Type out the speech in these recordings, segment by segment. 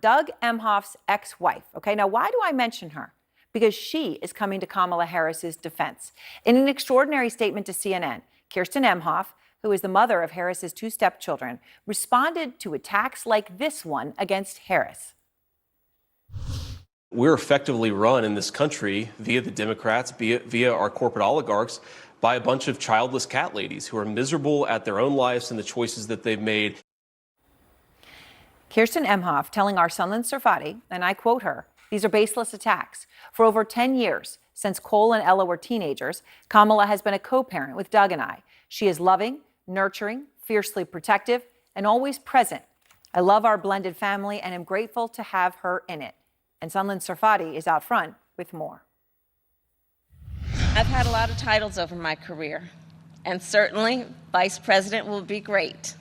Doug Emhoff's ex-wife. Okay, now why do I mention her? Because she is coming to Kamala Harris's defense. In an extraordinary statement to CNN, Kirsten Emhoff, who is the mother of Harris's two stepchildren, responded to attacks like this one against Harris. We're effectively run in this country via the Democrats, via our corporate oligarchs, by a bunch of childless cat ladies who are miserable at their own lives and the choices that they've made. Kirsten Emhoff telling our Sunland Sarfati, and I quote her, "These are baseless attacks. For over 10 years, since Cole and Ella were teenagers, Kamala has been a co-parent with Doug and I. She is loving, nurturing, fiercely protective, and always present. I love our blended family and am grateful to have her in it." And Sunland Sarfati is out front with more. I've had a lot of titles over my career, and certainly vice president will be great.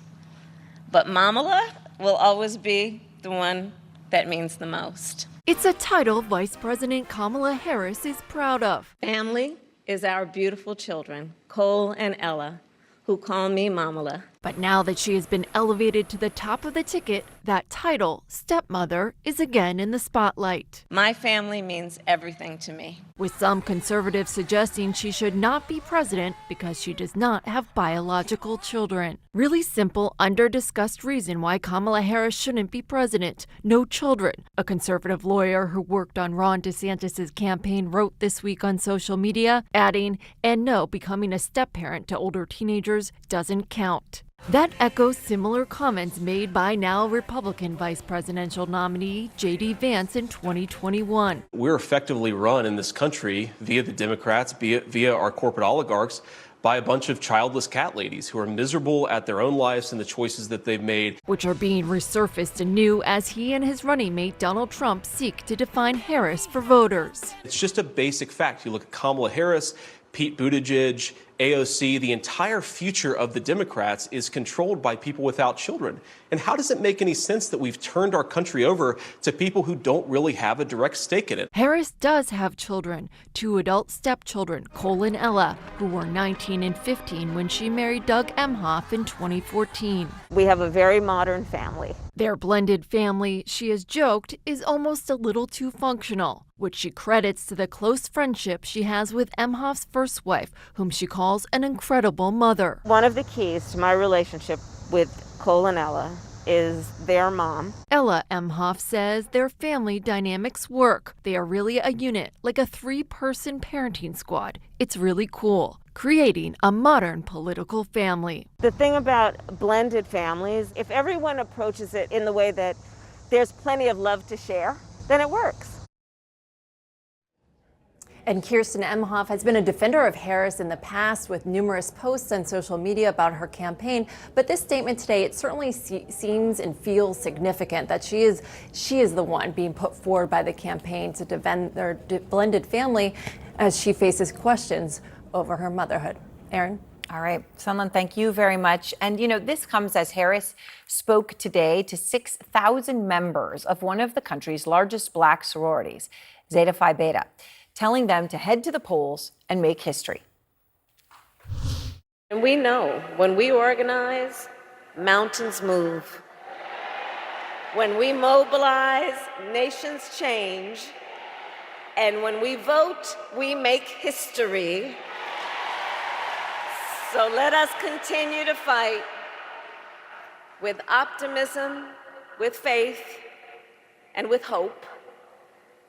But Kamala will always be the one that means the most. It's a title Vice President Kamala Harris is proud of. Family is our beautiful children, Cole and Ella, who call me Kamala. But now that she has been elevated to the top of the ticket, that title, stepmother, is again in the spotlight. My family means everything to me. With some conservatives suggesting she should not be president because she does not have biological children. Really simple, under-discussed reason why Kamala Harris shouldn't be president. No children. A conservative lawyer who worked on Ron DeSantis' campaign wrote this week on social media, adding, "And no, becoming a step-parent to older teenagers doesn't count." That echoes similar comments made by now Republican vice presidential nominee J.D. Vance in 2021. We're effectively run in this country via the Democrats, via our corporate oligarchs, by a bunch of childless cat ladies who are miserable at their own lives and the choices that they've made. Which are being resurfaced anew as he and his running mate Donald Trump seek to define Harris for voters. It's just a basic fact. You look at Kamala Harris, Pete Buttigieg, AOC, the entire future of the Democrats is controlled by people without children. And how does it make any sense that we've turned our country over to people who don't really have a direct stake in it? Harris does have children, two adult stepchildren, Cole and Ella, who were 19 and 15 when she married Doug Emhoff in 2014. We have a very modern family. Their blended family, she has joked, is almost a little too functional, which she credits to the close friendship she has with Emhoff's first wife, whom she calls an incredible mother. One of the keys to my relationship with Cole and Ella is their mom. Ella Emhoff says their family dynamics work. They are really a unit, like a 3-person parenting squad. It's really cool, creating a modern political family. The thing about blended families, if everyone approaches it in the way that there's plenty of love to share, then it works. And Kirsten Emhoff has been a defender of Harris in the past with numerous posts on social media about her campaign. But this statement today, it certainly seems and feels significant that she is the one being put forward by the campaign to defend their blended family as she faces questions over her motherhood. Erin? All right, Sunland, thank you very much. And, you know, this comes as Harris spoke today to 6,000 members of one of the country's largest black sororities, Zeta Phi Beta, telling them to head to the polls and make history. And we know when we organize, mountains move. When we mobilize, nations change. And when we vote, we make history. So let us continue to fight with optimism, with faith, and with hope.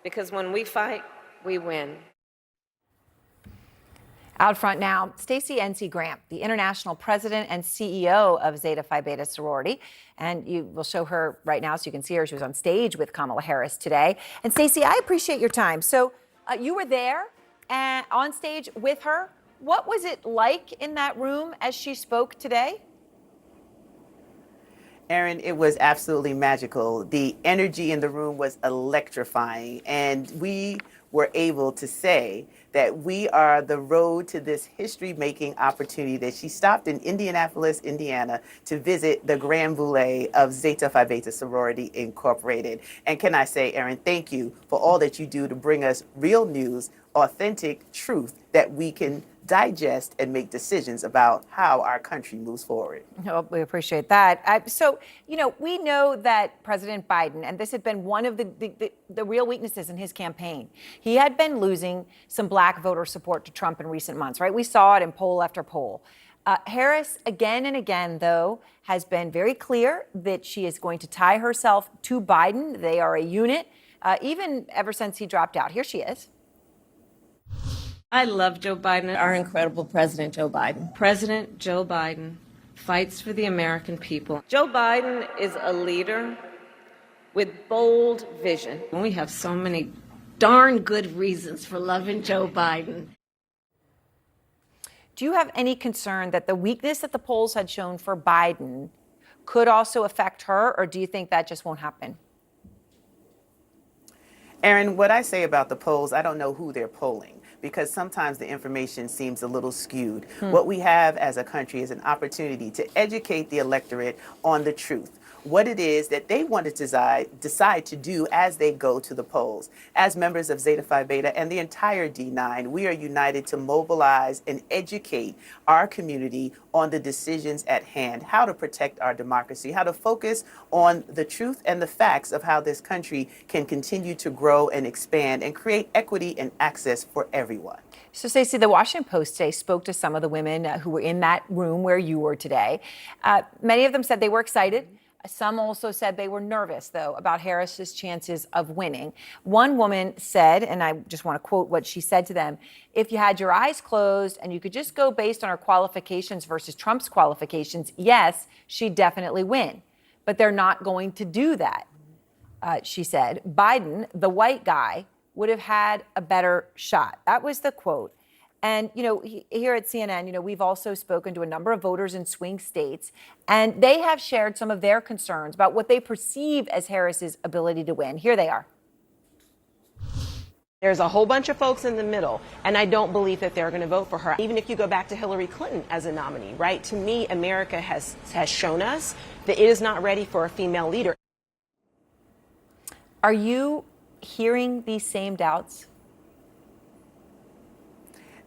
Because when we fight, we win. Out front now, Stacey NC Grant, the international president and CEO of Zeta Phi Beta sorority. And you will show her right now so you can see her. She was on stage with Kamala Harris today. And Stacey, I appreciate your time. So you were there and on stage with her. What was it like in that room as she spoke today? Erin, it was absolutely magical. The energy in the room was electrifying, and we were able to say that we are the road to this history-making opportunity, that she stopped in Indianapolis, Indiana, to visit the Grand Boule of Zeta Phi Beta Sorority Incorporated. And can I say, Erin, thank you for all that you do to bring us real news, authentic truth that we can digest and make decisions about how our country moves forward. Oh, we appreciate that. So, we know that President Biden, and this had been one of the real weaknesses in his campaign, he had been losing some black voter support to Trump in recent months, right? We saw it in poll after poll. Harris, again and again, though, has been very clear that she is going to tie herself to Biden. They are a unit, even ever since he dropped out. Here she is. I love Joe Biden, our incredible President Joe Biden. President Joe Biden fights for the American people. Joe Biden is a leader with bold vision. We have so many darn good reasons for loving Joe Biden. Do you have any concern that the weakness that the polls had shown for Biden could also affect her, or do you think that just won't happen? Aaron, what I say about the polls, I don't know who they're polling, because sometimes the information seems a little skewed. What we have as a country is an opportunity to educate the electorate on the truth, what it is that they want to decide to do as they go to the polls. As members of Zeta Phi Beta and the entire D9, we are united to mobilize and educate our community on the decisions at hand, how to protect our democracy, how to focus on the truth and the facts of how this country can continue to grow and expand and create equity and access for everyone. So, Stacey, the Washington Post today spoke to some of the women who were in that room where you were today. Many of them said they were excited. Some also said they were nervous, though, about Harris's chances of winning. One woman said, and I just want to quote what she said to them, if you had your eyes closed and you could just go based on her qualifications versus Trump's qualifications, yes, she'd definitely win. But they're not going to do that, she said. Biden, the white guy, would have had a better shot. That was the quote. And, here at CNN, we've also spoken to a number of voters in swing states, and they have shared some of their concerns about what they perceive as Harris's ability to win. Here they are. There's a whole bunch of folks in the middle, and I don't believe that they're going to vote for her. Even if you go back to Hillary Clinton as a nominee, right? To me, America has shown us that it is not ready for a female leader. Are you hearing these same doubts?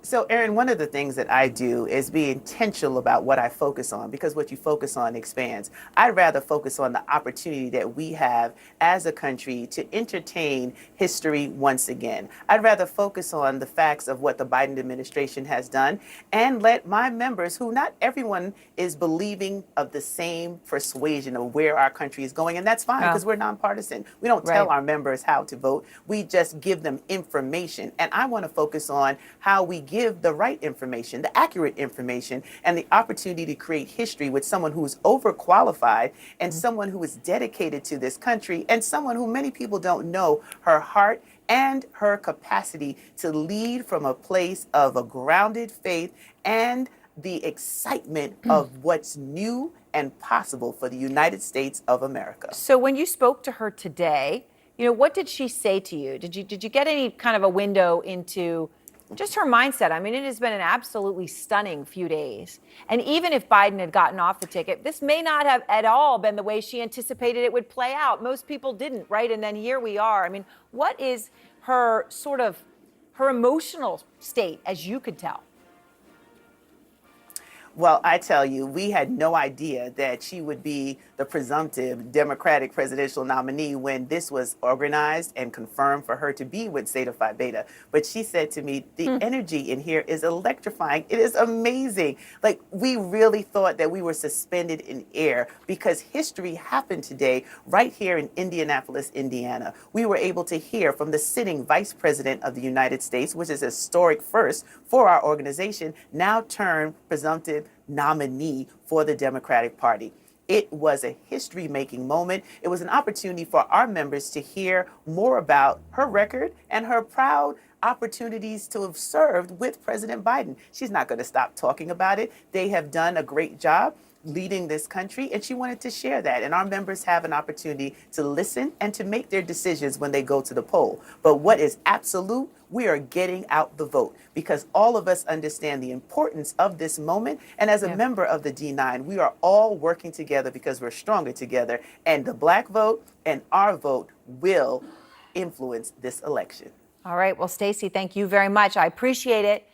So, Aaron, one of the things that I do is be intentional about what I focus on, because what you focus on expands. I'd rather focus on the opportunity that we have as a country to entertain history once again. I'd rather focus on the facts of what the Biden administration has done and let my members, who not everyone is believing of the same persuasion of where our country is going, and that's fine because we're nonpartisan. We don't tell our members how to vote. We just give them information. And I want to focus on how we give the right information, the accurate information, and the opportunity to create history with someone who is overqualified and someone who is dedicated to this country and someone who many people don't know her heart and her capacity to lead from a place of a grounded faith and the excitement of what's new and possible for the United States of America. So when you spoke to her today, what did she say to you? Did you get any kind of a window into just her mindset? I mean, it has been an absolutely stunning few days. And even if Biden had gotten off the ticket, this may not have at all been the way she anticipated it would play out. Most people didn't, right? And then here we are. I mean, what is her her emotional state, as you could tell? Well, I tell you, we had no idea that she would be the presumptive Democratic presidential nominee when this was organized and confirmed for her to be with Zeta Phi Beta. But she said to me, the energy in here is electrifying. It is amazing. Like, we really thought that we were suspended in air because history happened today right here in Indianapolis, Indiana. We were able to hear from the sitting Vice President of the United States, which is a historic first for our organization, now turned presumptive nominee for the Democratic Party. It was a history-making moment. It was an opportunity for our members to hear more about her record and her proud opportunities to have served with President Biden. She's not going to stop talking about it. They have done a great job leading this country, and she wanted to share that. And our members have an opportunity to listen and to make their decisions when they go to the poll. But what is absolute, we are getting out the vote because all of us understand the importance of this moment. And as a member of the D9, we are all working together because we're stronger together. And the Black vote and our vote will influence this election. All right. Well, Stacey, thank you very much. I appreciate it.